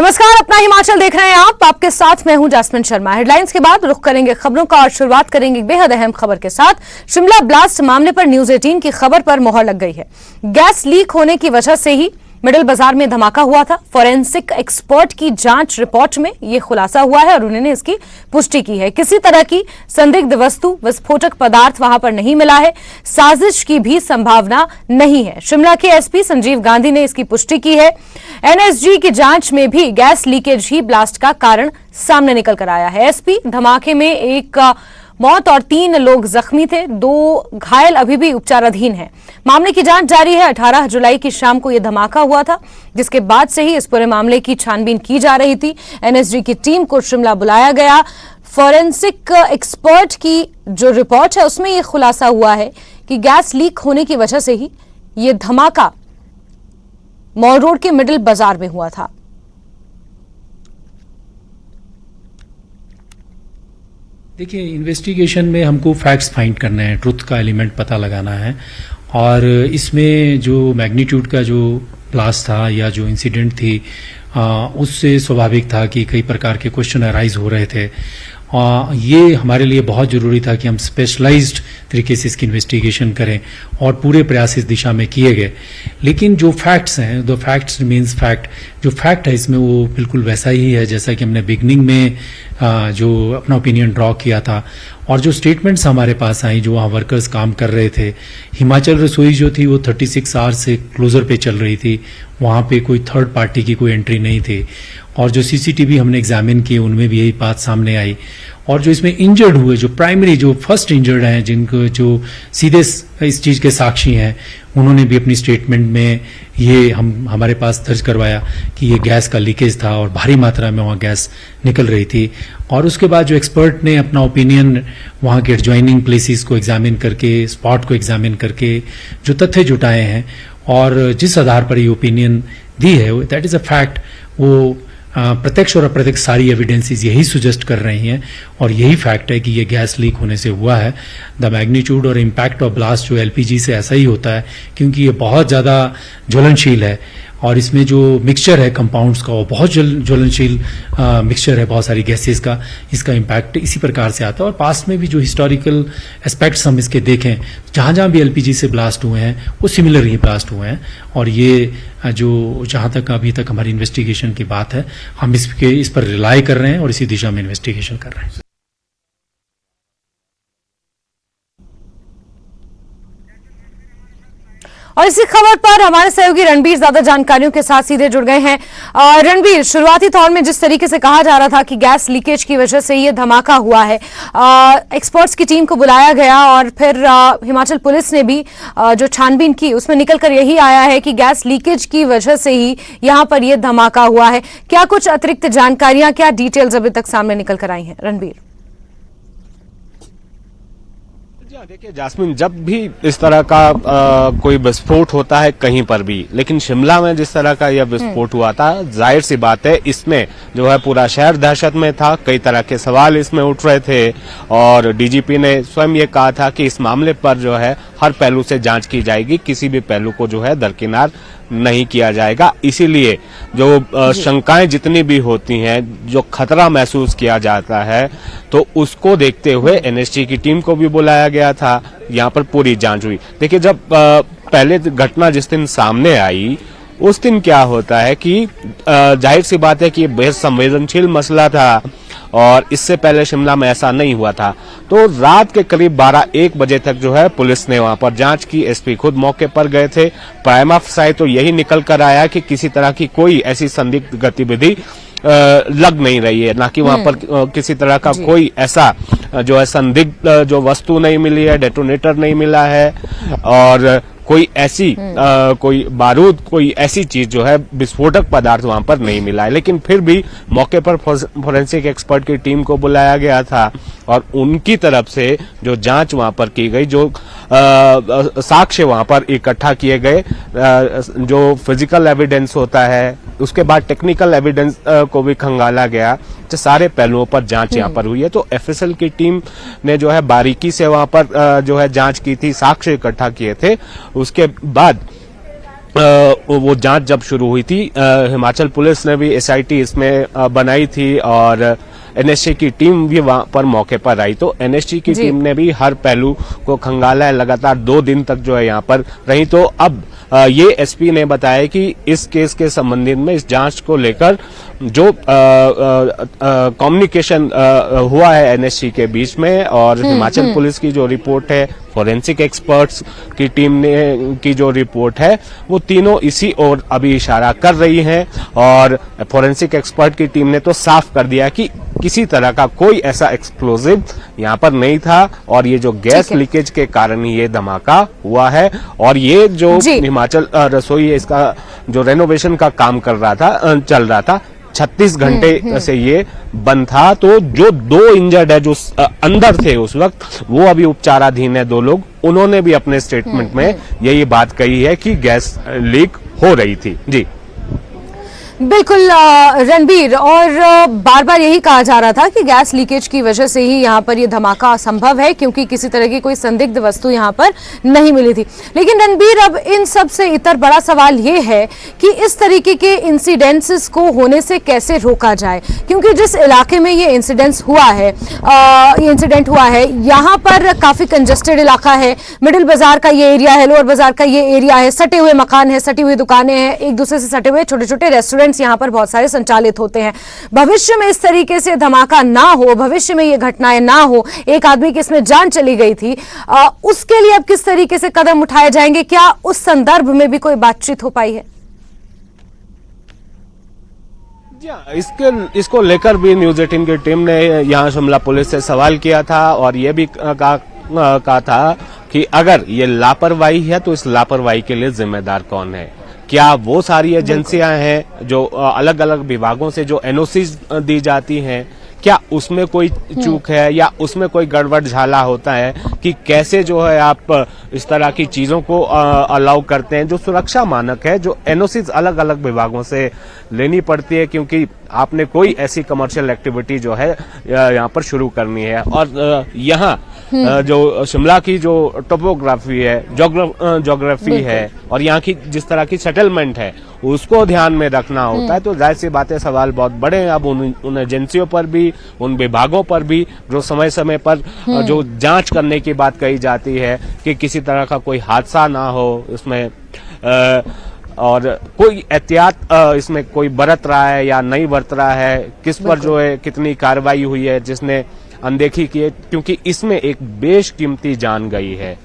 नमस्कार, अपना हिमाचल देख रहे हैं आप। आपके साथ मैं हूं जैस्मिन शर्मा। हेडलाइंस के बाद रुख करेंगे खबरों का और शुरुआत करेंगे बेहद अहम खबर के साथ। शिमला ब्लास्ट मामले पर न्यूज 18 की खबर पर मोहर लग गई है। गैस लीक होने की वजह से ही मिडल बाजार में धमाका हुआ था। फॉरेंसिक एक्सपर्ट की जांच रिपोर्ट में यह खुलासा हुआ है और उन्होंने इसकी पुष्टि की है। किसी तरह की संदिग्ध वस्तु, विस्फोटक पदार्थ वहां पर नहीं मिला है। साजिश की भी संभावना नहीं है। शिमला के एसपी संजीव गांधी ने इसकी पुष्टि की है। एनएसजी की जांच में भी गैस लीकेज ही ब्लास्ट का कारण सामने निकल कर आया है। एसपी धमाके में एक मौत और 3 लोग जख्मी थे, 2 घायल अभी भी उपचाराधीन हैं। मामले की जांच जारी है। 18 जुलाई की शाम को यह धमाका हुआ था, जिसके बाद से ही इस पूरे मामले की छानबीन की जा रही थी। एनएसजी की टीम को शिमला बुलाया गया। फॉरेंसिक एक्सपर्ट की जो रिपोर्ट है उसमें यह खुलासा हुआ है कि गैस लीक होने की वजह से ही यह धमाका मॉल रोड के मिडिल बाजार में हुआ था। देखिए, इन्वेस्टिगेशन में हमको फैक्ट्स फाइंड करने हैं, ट्रुथ का एलिमेंट पता लगाना है। और इसमें जो मैग्नीट्यूड का जो ब्लास्ट था या जो इंसिडेंट थी, उससे स्वाभाविक था कि कई प्रकार के क्वेश्चन अराइज हो रहे थे। ये हमारे लिए बहुत जरूरी था कि हम स्पेशलाइज्ड तरीके से इसकी इन्वेस्टिगेशन करें और पूरे प्रयास इस दिशा में किए गए। लेकिन जो फैक्ट्स हैं, द फैक्ट्स रिमेन्स फैक्ट। जो फैक्ट है इसमें वो बिल्कुल वैसा ही है जैसा कि हमने बिगनिंग में जो अपना ओपिनियन ड्रॉ किया था। और जो स्टेटमेंट्स हमारे पास आई, जो वहाँ वर्कर्स काम कर रहे थे, हिमाचल रसोई जो थी वो 36 आवर्स से क्लोजर पे चल रही थी। वहाँ पे कोई थर्ड पार्टी की कोई एंट्री नहीं थी। और जो सीसीटीवी हमने एग्जामिन किए उनमें भी यही बात सामने आई। और जो इसमें इंजर्ड हुए, जो प्राइमरी जो फर्स्ट इंजर्ड हैं, जिनको जो सीधे इस चीज के साक्षी हैं, उन्होंने भी अपनी स्टेटमेंट में ये हमारे पास दर्ज करवाया कि ये गैस का लीकेज था और भारी मात्रा में वहाँ गैस निकल रही थी। और उसके बाद जो एक्सपर्ट ने अपना ओपिनियन वहाँ के एडजॉइनिंग प्लेसेस को एग्जामिन करके, स्पॉट को एग्जामिन करके जो तथ्य जुटाए हैं और जिस आधार पर ये ओपिनियन दी है, दैट इज अ फैक्ट। वो प्रत्यक्ष और अप्रत्यक्ष सारी एविडेंसेस यही सुजेस्ट कर रही हैं और यही फैक्ट है कि ये गैस लीक होने से हुआ है। द मैग्नीट्यूड और इम्पैक्ट ऑफ ब्लास्ट जो एलपीजी से ऐसा ही होता है, क्योंकि ये बहुत ज़्यादा ज्वलनशील है और इसमें जो मिक्सचर है कंपाउंड्स का, वो बहुत ज्वलनशील मिक्सचर है बहुत सारी गैसेस का। इसका इम्पैक्ट इसी प्रकार से आता है। और पास्ट में भी जो हिस्टोरिकल एस्पेक्ट्स हम इसके देखें, जहाँ जहाँ भी एलपीजी से ब्लास्ट हुए हैं वो सिमिलर ही ब्लास्ट हुए हैं। और ये जो जहाँ तक अभी तक हमारी इन्वेस्टिगेशन की बात है, हम इस पर रिलाई कर रहे हैं और इसी दिशा में इन्वेस्टिगेशन कर रहे हैं। और इसी खबर पर हमारे सहयोगी रणबीर ज्यादा जानकारियों के साथ सीधे जुड़ गए हैं। रणबीर, शुरुआती तौर में जिस तरीके से कहा जा रहा था कि गैस लीकेज की वजह से ये धमाका हुआ है, एक्सपर्ट्स की टीम को बुलाया गया और फिर हिमाचल पुलिस ने भी जो छानबीन की उसमें निकलकर यही आया है कि गैस लीकेज की वजह से ही यहाँ पर यह धमाका हुआ है। क्या कुछ अतिरिक्त जानकारियां, क्या डिटेल्स अभी तक सामने निकल कर आई हैं रणबीर? देखिए जैस्मिन, जब भी इस तरह का कोई विस्फोट होता है कहीं पर भी, लेकिन शिमला में जिस तरह का यह विस्फोट हुआ था, जाहिर सी बात है इसमें जो है पूरा शहर दहशत में था। कई तरह के सवाल इसमें उठ रहे थे और डीजीपी ने स्वयं ये कहा था कि इस मामले पर जो है हर पहलू से जांच की जाएगी, किसी भी पहलू को जो है दरकिनार नहीं किया जाएगा। इसीलिए जो शंकाएं जितनी भी होती हैं, जो खतरा महसूस किया जाता है, तो उसको देखते हुए एनएसजी की टीम को भी बुलाया गया था। यहाँ पर पूरी जांच हुई। देखिए, जब पहले घटना जिस दिन सामने आई, उस दिन क्या होता है कि जाहिर सी बात है कि ये बेहद संवेदनशील मसला था और इससे पहले शिमला में ऐसा नहीं हुआ था। तो रात के करीब 12-1 बजे तक जो है पुलिस ने वहां पर जांच की। एसपी खुद मौके पर गए थे। प्राइमा फेसी तो यही निकल कर आया कि किसी तरह की कोई ऐसी संदिग्ध गतिविधि लग नहीं रही है, ना कि वहां पर किसी तरह का कोई ऐसा जो है संदिग्ध जो वस्तु नहीं मिली है, डेटोनेटर नहीं मिला है और कोई ऐसी कोई बारूद, कोई ऐसी चीज जो है विस्फोटक पदार्थ वहां पर नहीं मिला है। लेकिन फिर भी मौके पर फोरेंसिक एक्सपर्ट की टीम को बुलाया गया था और उनकी तरफ से जो जांच वहां पर की गई, जो साक्ष्य वहां पर इकट्ठा किए गए, जो फिजिकल एविडेंस होता है, उसके बाद टेक्निकल एविडेंस को भी खंगाला गया। तो सारे पहलुओं पर जांच यहाँ पर हुई है। तो एफएसएल की टीम ने जो है बारीकी से वहां पर जो है जांच की थी, साक्ष्य इकट्ठा किए थे। उसके बाद वो जांच जब शुरू हुई थी, हिमाचल पुलिस ने भी एसआईटी इसमें बनाई थी और एनएसजी की टीम भी वहां पर मौके पर आई। तो एनएसजी की टीम ने भी हर पहलू को खंगाला है, लगातार 2 दिन तक जो है यहाँ पर रही। तो अब ये एसपी ने बताया कि इस केस के संबंधित में, इस जांच को लेकर जो कम्युनिकेशन हुआ है एनएसजी के बीच में और हिमाचल पुलिस की जो रिपोर्ट है, फॉरेंसिक एक्सपर्ट्स की टीम ने की जो रिपोर्ट है, वो तीनों इसी ओर अभी इशारा कर रही हैं। और फॉरेंसिक एक्सपर्ट की टीम ने तो साफ कर दिया कि किसी तरह का कोई ऐसा एक्सप्लोजिव यहाँ पर नहीं था और ये जो गैस लीकेज के कारण ही ये धमाका हुआ है। और ये जो हिमाचल रसोई है, इसका जो रेनोवेशन का काम चल रहा था 36 घंटे से ये बंद था। तो जो 2 इंजर्ड है जो अंदर थे उस वक्त, वो अभी उपचाराधीन है 2 लोग। उन्होंने भी अपने स्टेटमेंट में यही बात कही है कि गैस लीक हो रही थी। जी बिल्कुल रणबीर, और बार बार यही कहा जा रहा था कि गैस लीकेज की वजह से ही यहाँ पर ये धमाका असंभव है, क्योंकि किसी तरह की कोई संदिग्ध वस्तु यहाँ पर नहीं मिली थी। लेकिन रणबीर, अब इन सब से इतर बड़ा सवाल ये है कि इस तरीके के इंसिडेंट्स को होने से कैसे रोका जाए, क्योंकि जिस इलाके में ये इंसिडेंट हुआ है यहाँ पर काफी कंजेस्टेड इलाका है। मिडिल बाजार का ये एरिया है, लोअर बाजार का ये एरिया है, सटे हुए मकान है, सटी हुई दुकानें हैं, एक दूसरे से सटे हुए छोटे छोटे रेस्टोरेंट यहाँ पर बहुत सारे संचालित होते हैं। भविष्य में इस तरीके से धमाका ना हो, भविष्य में ये घटनाएं ना हो, एक आदमी की इसमें जान चली गई थी, उसके लिए अब किस तरीके से कदम उठाए जाएंगे? क्या उस संदर्भ में भी कोई बातचीत हो पाई है? इसको लेकर भी न्यूज 18 की टीम ने यहाँ शिमला पुलिस से सवाल किया था और ये भी कहा था कि अगर ये लापरवाही है तो इस लापरवाही के लिए जिम्मेदार कौन है? क्या वो सारी एजेंसियां हैं जो अलग अलग विभागों से जो एनओसी दी जाती हैं, क्या उसमें कोई चूक है या उसमें कोई गड़बड़ झाला होता है कि कैसे जो है आप इस तरह की चीजों को अलाउ करते हैं? जो सुरक्षा मानक है, जो एनओसी अलग अलग विभागों से लेनी पड़ती है, क्योंकि आपने कोई ऐसी कमर्शियल एक्टिविटी जो है यहाँ पर शुरू करनी है। और यहाँ जो शिमला की जो टोपोग्राफी है, ज्योग्राफी है और यहाँ की जिस तरह की सेटलमेंट है, उसको ध्यान में रखना होता है। तो जाहिर सी बात है, सवाल बहुत बड़े हैं अब उन एजेंसियों पर भी, उन विभागों पर भी जो समय समय पर जो जांच करने की बात कही जाती है कि किसी तरह का कोई हादसा ना हो इसमें, और कोई एहतियात इसमें कोई बरत रहा है या नहीं बरत रहा है, किस पर जो है कितनी कार्रवाई हुई है जिसने अनदेखी की है, क्योंकि इसमें एक बेशकीमती जान गई है।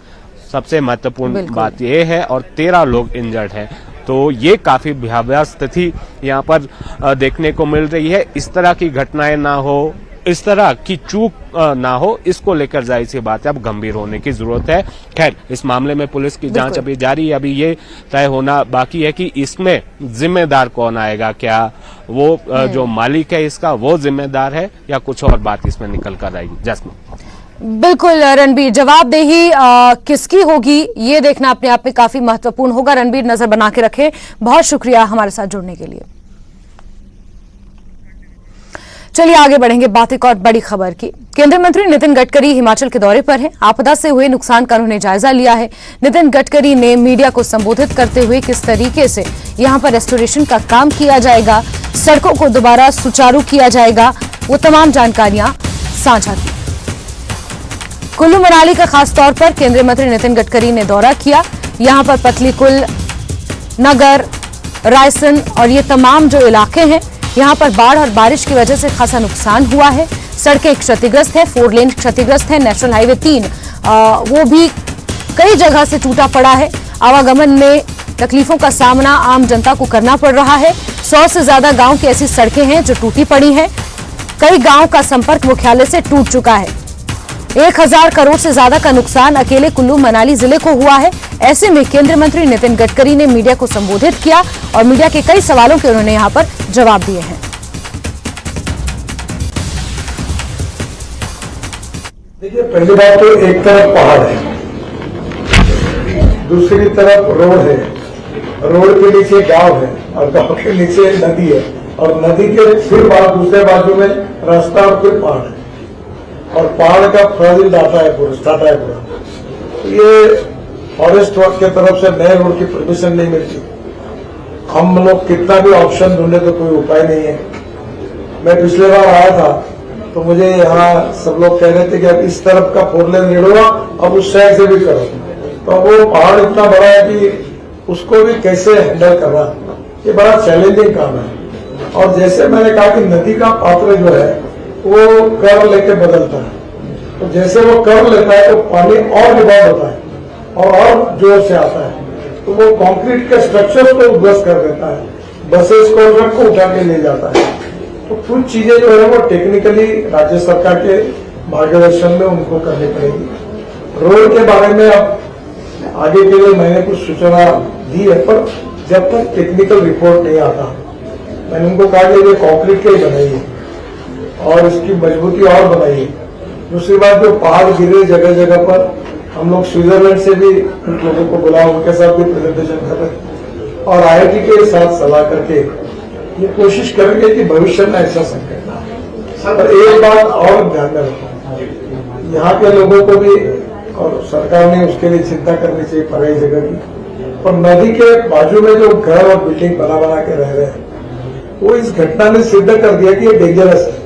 सबसे महत्वपूर्ण बात यह है, और 13 लोग इंजर्ड हैं। तो ये काफी भयावह स्थिति यहाँ पर देखने को मिल रही है। इस तरह की घटनाएं ना हो, इस तरह की चूक ना हो, इसको लेकर जाहिर सी बात है अब गंभीर होने की जरूरत है। खैर, इस मामले में पुलिस की जांच अभी जारी है। अभी ये तय होना बाकी है कि इसमें जिम्मेदार कौन आएगा। क्या वो जो मालिक है इसका वो जिम्मेदार है या कुछ और बात इसमें निकल कर आएगी? जैस्मिन। बिल्कुल रणबीर, जवाबदेही किसकी होगी ये देखना अपने आप में काफी महत्वपूर्ण होगा। रणबीर, नजर बना के रखें। बहुत शुक्रिया हमारे साथ जुड़ने के लिए। चलिए आगे बढ़ेंगे, बात एक और बड़ी खबर की। केंद्रीय मंत्री नितिन गडकरी हिमाचल के दौरे पर हैं। आपदा से हुए नुकसान का उन्होंने जायजा लिया है। नितिन गडकरी ने मीडिया को संबोधित करते हुए किस तरीके से यहां पर रेस्टोरेशन का काम किया जाएगा, सड़कों को दोबारा सुचारू किया जाएगा, वो तमाम जानकारियां साझा की। कुल्लू मनाली का खास तौर पर केंद्रीय मंत्री नितिन गडकरी ने दौरा किया। यहां पर पतलीकुल, नगर, रायसन और ये तमाम जो इलाके हैं, यहाँ पर बाढ़ और बारिश की वजह से खासा नुकसान हुआ है। सड़कें क्षतिग्रस्त है, 4 लेन क्षतिग्रस्त है। नेशनल हाईवे 3 वो भी कई जगह से टूटा पड़ा है। आवागमन में तकलीफों का सामना आम जनता को करना पड़ रहा है। 100 से ज्यादा गांव की ऐसी सड़कें हैं जो टूटी पड़ी हैं। कई गांव का संपर्क मुख्यालय से टूट चुका है। 1000 करोड़ से ज्यादा का नुकसान अकेले कुल्लू मनाली जिले को हुआ है। ऐसे में केंद्रीय मंत्री नितिन गडकरी ने मीडिया को संबोधित किया और मीडिया के कई सवालों के उन्होंने यहां पर जवाब दिए हैं। देखिए, पहली बात तो एक तरफ पहाड़ है, दूसरी तरफ रोड है, रोड के नीचे गांव है और गांव के नीचे नदी है और नदी के फिर दूसरे बाजू में रास्ता और फिर पहाड़ है और पहाड़ का फ्रॉजिल डाटा है पूरा। तो ये फॉरेस्ट वर्क की तरफ से नए रोड की परमिशन नहीं मिलती, हम लोग कितना भी ऑप्शन ढूंढे तो कोई उपाय नहीं है। मैं पिछले बार आया था तो मुझे यहाँ सब लोग कह रहे थे कि अब इस तरफ का 4 लेन रेडोगा, अब उस साइड से भी करो। तो वो पहाड़ इतना बड़ा है कि उसको भी कैसे हैंडल करना, ये बड़ा चैलेंजिंग काम है। और जैसे मैंने कहा कि नदी का पात्र जो है वो कर्व लेके बदलता है, तो जैसे वो कर्व लेता है तो पानी और डिवाइड होता है और जोर से आता है, तो वो कंक्रीट के स्ट्रक्चर्स को उध्वस्त कर देता है, बसेस को ट्रक को उठा के ले जाता है। तो कुछ चीजें जो है वो टेक्निकली राज्य सरकार के मार्गदर्शन में उनको करनी पड़ेगी। रोड के बारे में अब आगे के लिए मैंने कुछ सूचना दी है, पर जब तक टेक्निकल रिपोर्ट नहीं आता, मैंने उनको कहा कि ये कंक्रीट के ही बनाइए और इसकी मजबूती और बनाइए। दूसरी बात, जो पहाड़ गिरे जगह जगह पर, हम लोग स्विट्जरलैंड से भी कुछ लोगों को बुला, उनके साथ भी प्रेजेंटेशन कर रहे और IIT के साथ सलाह करके ये कोशिश करेंगे कि भविष्य में ऐसा संकट ना आए। पर एक बात और ध्यान में रखो, यहाँ के लोगों को भी और सरकार ने उसके लिए चिंता करनी चाहिए पराई जगह की। और नदी के बाजू में जो घर और बिल्डिंग बना के रह रहे हैं, वो इस घटना ने सिद्ध कर दिया कि ये डेंजरस है।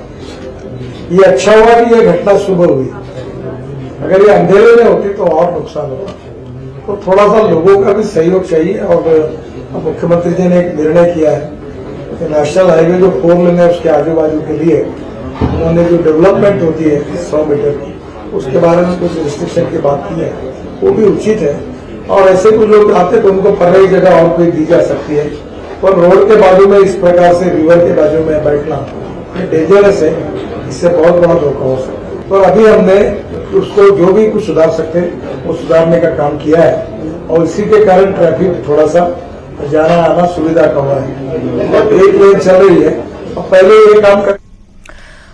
ये अच्छा हुआ कि ये घटना सुबह हुई, अगर ये अंधेरे में होती तो और नुकसान होगा। तो थोड़ा सा लोगों का भी सहयोग चाहिए। और मुख्यमंत्री जी ने एक निर्णय किया है कि नेशनल हाईवे जो 4 लेन है उसके आजू बाजू के लिए उन्होंने जो डेवलपमेंट होती है 100 मीटर की, उसके बारे में कुछ रिस्ट्रिक्शन की बात की है, वो भी उचित है। और ऐसे कुछ लोग आते तो उनको पर्यायी जगह और कोई दी जा सकती है, पर रोड के बाजू में इस प्रकार से रिवर के बाजू में बैठना ये डेंजरस है, इससे बहुत बड़ा धोखा हो सकता है। पर अभी हमने उसको जो भी कुछ सुधार सकते वो सुधारने का काम किया है और इसी के कारण ट्रैफिक थोड़ा सा जाना आना सुविधा का हुआ है। एक लेन चल रही है और पहले ये काम कर।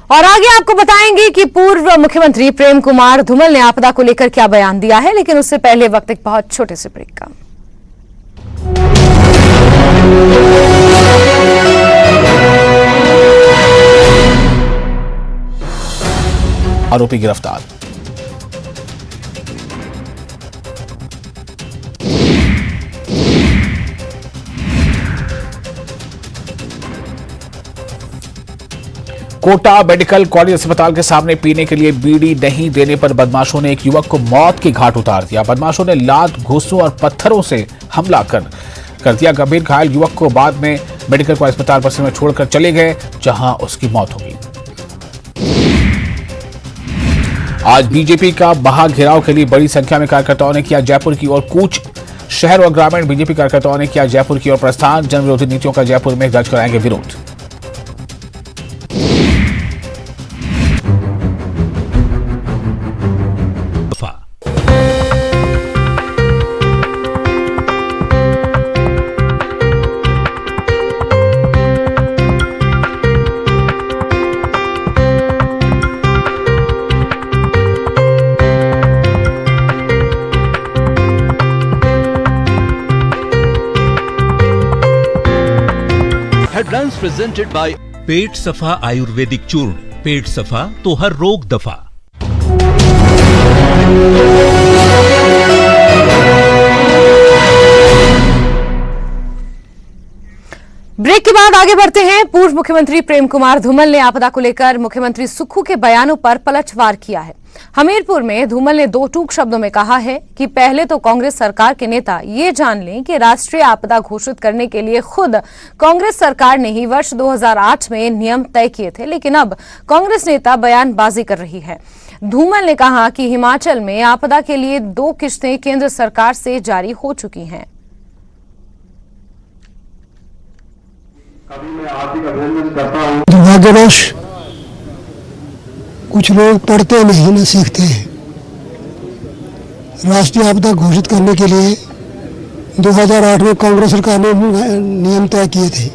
और आगे आपको बताएंगे कि पूर्व मुख्यमंत्री प्रेम कुमार धूमल ने आपदा को लेकर क्या बयान दिया है, लेकिन उससे पहले वक्त एक बहुत छोटे से ब्रेक का। आरोपी गिरफ्तार। कोटा मेडिकल कॉलेज अस्पताल के सामने पीने के लिए बीड़ी नहीं देने पर बदमाशों ने एक युवक को मौत के घाट उतार दिया। बदमाशों ने लात, घूंसों और पत्थरों से हमला कर दिया गंभीर घायल युवक को। बाद में मेडिकल कॉलेज अस्पताल परिसर में छोड़कर चले गए, जहां उसकी मौत हो गई। आज बीजेपी का महाघेराव के लिए बड़ी संख्या में कार्यकर्ताओं ने किया जयपुर की ओर कूच। शहर और ग्रामीण बीजेपी कार्यकर्ताओं ने किया जयपुर की ओर प्रस्थान। जन विरोधी नीतियों का जयपुर में दर्ज कराएंगे विरोध। हेडलाइंस प्रेजेंटेड बाय पेट सफा आयुर्वेदिक चूर्ण। पेट सफा तो हर रोग दफा। ब्रेक के बाद आगे बढ़ते हैं। पूर्व मुख्यमंत्री प्रेम कुमार धूमल ने आपदा को लेकर मुख्यमंत्री सुक्खू के बयानों पर पलटवार किया है। हमीरपुर में धूमल ने 2 टूक शब्दों में कहा है कि पहले तो कांग्रेस सरकार के नेता ये जान लें कि राष्ट्रीय आपदा घोषित करने के लिए खुद कांग्रेस सरकार ने ही वर्ष 2008 में नियम तय किए थे, लेकिन अब कांग्रेस नेता बयानबाजी कर रही है। धूमल ने कहा कि हिमाचल में आपदा के लिए 2 किश्तें केंद्र सरकार से जारी हो चुकी हैं। दुर्भाग्यवश कुछ लोग पढ़ते नहीं न सीखते हैं। राष्ट्रीय आपदा घोषित करने के लिए 2008 में कांग्रेस सरकार ने नियम तय किए थे।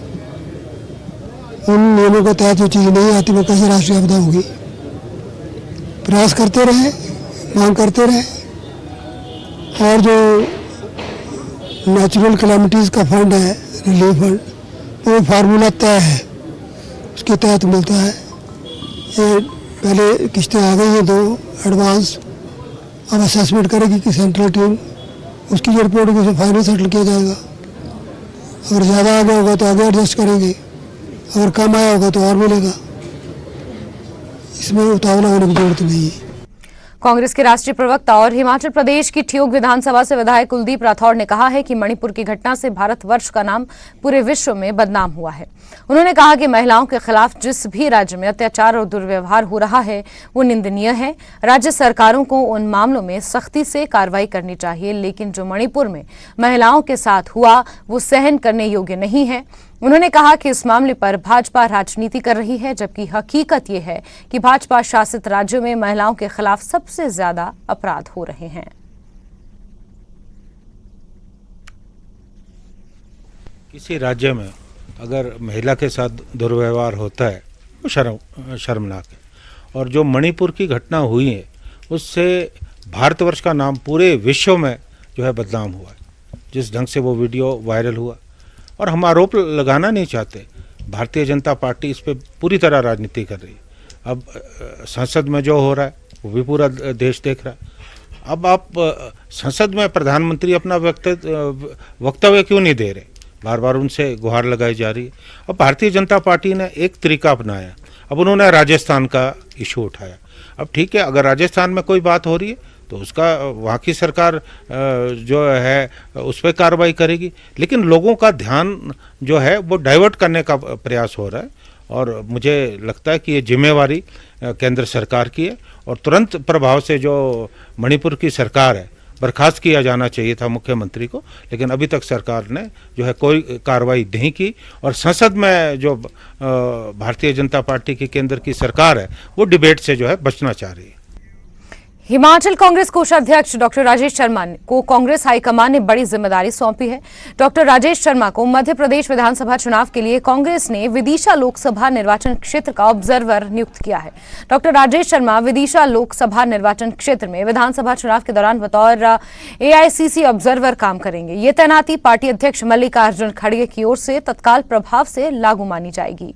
उन नियमों के तहत जो चीज़ नहीं आती वो कैसे राष्ट्रीय आपदा होगी। प्रयास करते रहे, मांग करते रहे, और जो नेचुरल कैलामिटीज़ का फंड है, रिलीफ फंड, वो फार्मूला तय है, उसके तहत मिलता है। ये पहले किस्तें आ गई हैं 2 एडवांस। अब असेसमेंट करेगी कि सेंट्रल टीम, उसकी जो रिपोर्ट होगी उसे फाइनल सेटल किया जाएगा। अगर ज़्यादा आ गया होगा तो आगे एडजस्ट करेंगे, अगर कम आया होगा तो और मिलेगा। इसमें उतावला होने की जरूरत नहीं है। कांग्रेस के राष्ट्रीय प्रवक्ता और हिमाचल प्रदेश की ठियोग विधानसभा से विधायक कुलदीप राठौर ने कहा है कि मणिपुर की घटना से भारतवर्ष का नाम पूरे विश्व में बदनाम हुआ है। उन्होंने कहा कि महिलाओं के खिलाफ जिस भी राज्य में अत्याचार और दुर्व्यवहार हो रहा है वो निंदनीय है। राज्य सरकारों को उन मामलों में सख्ती से कार्रवाई करनी चाहिए, लेकिन जो मणिपुर में महिलाओं के साथ हुआ वो सहन करने योग्य नहीं है। उन्होंने कहा कि इस मामले पर भाजपा राजनीति कर रही है, जबकि हकीकत ये है कि भाजपा शासित राज्यों में महिलाओं के खिलाफ सबसे ज्यादा अपराध हो रहे हैं। किसी राज्य में अगर महिला के साथ दुर्व्यवहार होता है वो शर्मनाक है, और जो मणिपुर की घटना हुई है उससे भारतवर्ष का नाम पूरे विश्व में जो है बदनाम हुआ है। जिस ढंग से वो वीडियो वायरल हुआ, और हम आरोप लगाना नहीं चाहते, भारतीय जनता पार्टी इस पे पूरी तरह राजनीति कर रही है। अब संसद में जो हो रहा है वो भी पूरा देश देख रहा है। अब आप संसद में प्रधानमंत्री अपना वक्तव्य क्यों नहीं दे रहे? बार बार उनसे गुहार लगाई जा रही है। और भारतीय जनता पार्टी ने एक तरीका अपनाया, अब उन्होंने राजस्थान का इशू उठाया। अब ठीक है, अगर राजस्थान में कोई बात हो रही है तो उसका वहाँ की सरकार जो है उस पर कार्रवाई करेगी, लेकिन लोगों का ध्यान जो है वो डाइवर्ट करने का प्रयास हो रहा है। और मुझे लगता है कि ये जिम्मेवारी केंद्र सरकार की है, और तुरंत प्रभाव से जो मणिपुर की सरकार है बर्खास्त किया जाना चाहिए था मुख्यमंत्री को, लेकिन अभी तक सरकार ने जो है कोई कार्रवाई नहीं की। और संसद में जो भारतीय जनता पार्टी की केंद्र की सरकार है वो डिबेट से जो है बचना चाह रही है। हिमाचल कांग्रेस कोषाध्यक्ष डॉक्टर राजेश शर्मा को कांग्रेस हाईकमान ने बड़ी जिम्मेदारी सौंपी है। डॉक्टर राजेश शर्मा को मध्य प्रदेश विधानसभा चुनाव के लिए कांग्रेस ने विदिशा लोकसभा निर्वाचन क्षेत्र का ऑब्जर्वर नियुक्त किया है। डॉक्टर राजेश शर्मा विदिशा लोकसभा निर्वाचन क्षेत्र में विधानसभा चुनाव के दौरान बतौर AICC ऑब्जर्वर काम करेंगे। ये तैनाती पार्टी अध्यक्ष मल्लिकार्जुन खड़गे की ओर से तत्काल प्रभाव से लागू मानी जाएगी।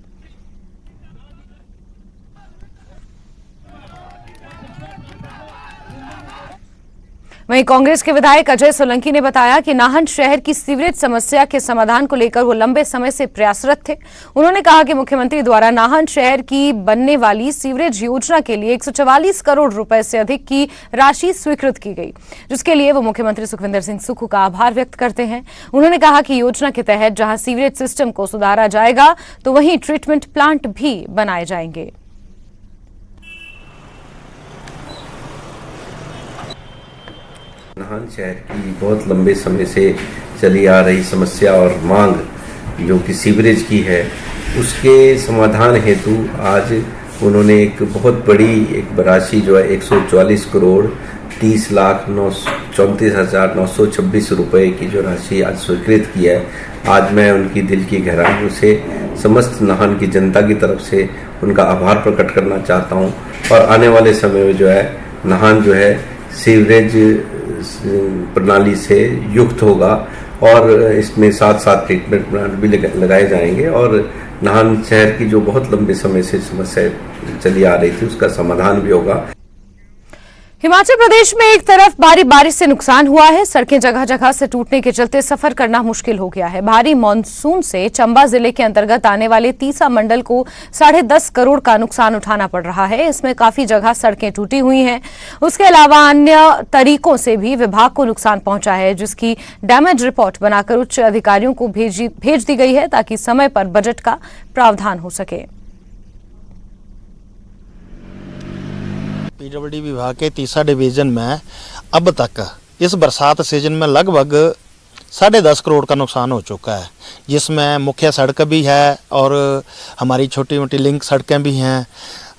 वहीं कांग्रेस के विधायक अजय सोलंकी ने बताया कि नाहन शहर की सीवरेज समस्या के समाधान को लेकर वो लंबे समय से प्रयासरत थे। उन्होंने कहा कि मुख्यमंत्री द्वारा नाहन शहर की बनने वाली सीवरेज योजना के लिए 144 करोड़ रुपए से अधिक की राशि स्वीकृत की गई, जिसके लिए वो मुख्यमंत्री सुखविंदर सिंह सुक्खू का आभार व्यक्त करते हैं। उन्होंने कहा कि योजना के तहत जहां सीवरेज सिस्टम को सुधारा जाएगा तो वहीं ट्रीटमेंट प्लांट भी बनाए जाएंगे। नाहन शहर की बहुत लंबे समय से चली आ रही समस्या और मांग जो कि सीवरेज की है, उसके समाधान हेतु आज उन्होंने एक बहुत बड़ी एक राशि जो है 144 करोड़ 30,34,926 रुपए की जो राशि आज स्वीकृत की है। आज मैं उनकी दिल की गहराइयों से समस्त नाहन की जनता की तरफ से उनका आभार प्रकट करना चाहता हूं, और आने वाले समय में जो है नाहन जो है सीवरेज प्रणाली से युक्त होगा, और इसमें साथ साथ ट्रीटमेंट प्लांट भी लगाए जाएंगे, और नाहन शहर की जो बहुत लंबे समय से समस्या चली आ रही थी उसका समाधान भी होगा। हिमाचल प्रदेश में एक तरफ भारी बारिश से नुकसान हुआ है, सड़कें जगह जगह से टूटने के चलते सफर करना मुश्किल हो गया है। भारी मानसून से चंबा जिले के अंतर्गत आने वाले तीसा मंडल को 10.5 करोड़ का नुकसान उठाना पड़ रहा है। इसमें काफी जगह सड़कें टूटी हुई हैं। उसके अलावा अन्य तरीकों से भी विभाग को नुकसान पहुंचा है, जिसकी डैमेज रिपोर्ट बनाकर उच्च अधिकारियों को भेज दी गई है ताकि समय पर बजट का प्रावधान हो सके। PWD विभाग के तीसरा डिवीजन में अब तक इस बरसात सीजन में लगभग 10.5 करोड़ का नुकसान हो चुका है, जिसमें मुख्य सड़क भी है और हमारी छोटी मोटी लिंक सड़कें भी हैं,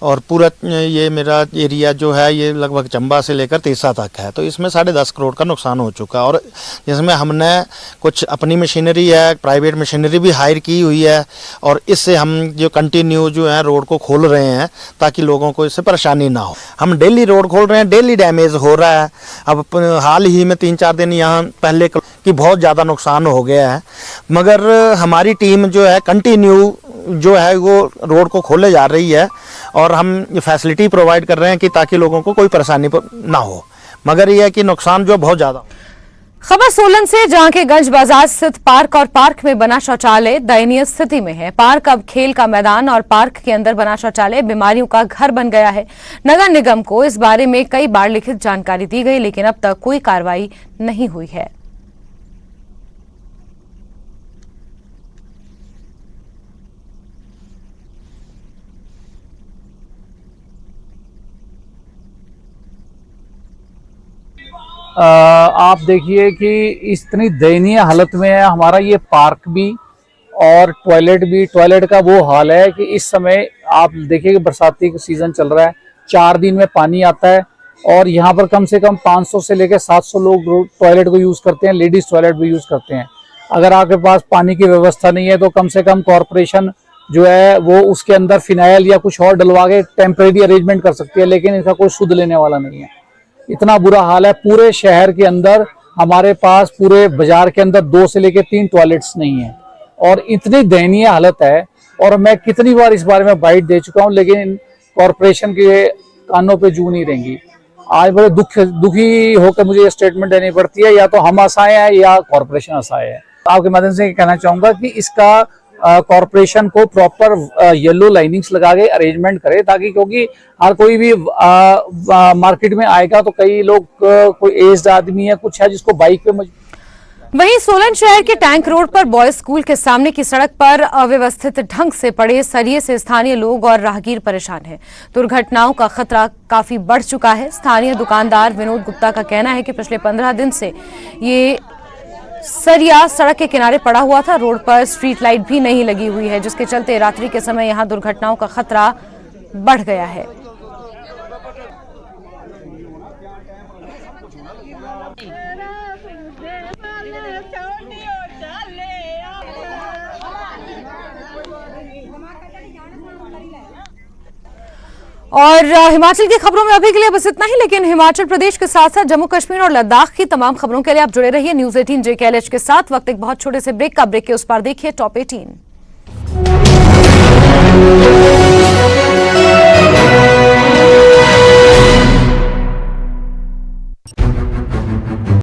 और पूरा ये मेरा एरिया जो है ये लगभग चंबा से लेकर तीसा तक है। तो इसमें 10.5 करोड़ का नुकसान हो चुका है, और जिसमें हमने कुछ अपनी मशीनरी है, प्राइवेट मशीनरी भी हायर की हुई है, और इससे हम जो कंटिन्यू जो है रोड को खोल रहे हैं ताकि लोगों को इससे परेशानी ना हो। हम डेली रोड खोल रहे हैं, डेली डैमेज हो रहा है। अब हाल ही में 3-4 दिन यहाँ पहले कि बहुत ज़्यादा नुकसान हो गया है, मगर हमारी टीम जो है कंटिन्यू जो है वो रोड को खोले जा रही है, और हम ये फैसिलिटी प्रोवाइड कर रहे हैं कि ताकि लोगों को कोई परेशानी ना हो, मगर यह है कि नुकसान जो बहुत ज़्यादा। खबर सोलन से, जहां के गंज बाजार स्थित पार्क और पार्क में बना शौचालय दयनीय स्थिति में है। पार्क अब खेल का मैदान और पार्क के अंदर बना शौचालय बीमारियों का घर बन गया है। नगर निगम को इस बारे में कई बार लिखित जानकारी दी गई, लेकिन अब तक कोई कार्रवाई नहीं हुई है। आप देखिए कि इतनी दयनीय हालत में है हमारा ये पार्क भी और टॉयलेट भी। टॉयलेट का वो हाल है कि इस समय आप देखिए कि बरसाती का सीजन चल रहा है, 4 दिन में पानी आता है और यहाँ पर कम से कम 500 से लेकर 700 लोग टॉयलेट को यूज़ करते हैं, लेडीज़ टॉयलेट भी यूज़ करते हैं। अगर आपके पास पानी की व्यवस्था नहीं है तो कम से कम कॉरपोरेशन जो है वो उसके अंदर फिनाइल या कुछ और डलवा के टेम्परेरी अरेंजमेंट कर सकती है, लेकिन इसका कोई सुध लेने वाला नहीं है। इतना बुरा हाल है पूरे शहर के अंदर। हमारे पास पूरे बाजार के अंदर 2 से लेकर 3 टॉयलेट्स नहीं है और इतनी दयनीय हालत है। और मैं कितनी बार इस बारे में बाइट दे चुका हूं, लेकिन कॉरपोरेशन के कानों पे जू नहीं रहेंगी। आज बड़े दुखी होकर मुझे ये स्टेटमेंट देनी पड़ती है, या तो हम असहाय हैं या कॉरपोरेशन असहाय है। आपके माध्यम से कहना चाहूंगा कि इसका कॉरपोरेशन को प्रॉपर येलो लाइनिंग्स लगा के अरेंजमेंट करे, ताकि क्योंकि हर कोई भी मार्केट में आएगा तो कई लोग कोई एज्ड आदमी है, कुछ है जिसको बाइक पे वहीं सोलन शहर के टैंक रोड पर बॉयज स्कूल के सामने की सड़क पर अव्यवस्थित ढंग से पड़े सरिये से स्थानीय लोग और राहगीर परेशान हैं। दुर्घटनाओं का खतरा काफी बढ़ चुका है। स्थानीय दुकानदार विनोद गुप्ता का कहना है कि पिछले 15 दिन से ये सरिया सड़क के किनारे पड़ा हुआ था। रोड पर स्ट्रीट लाइट भी नहीं लगी हुई है, जिसके चलते रात्रि के समय यहां दुर्घटनाओं का खतरा बढ़ गया है। और हिमाचल की खबरों में अभी के लिए बस इतना ही, लेकिन हिमाचल प्रदेश के साथ साथ जम्मू कश्मीर और लद्दाख की तमाम खबरों के लिए आप जुड़े रहिए न्यूज़ 18 JKLH के साथ। वक्त एक बहुत छोटे से ब्रेक का। ब्रेक के उस पार देखिए टॉप 18।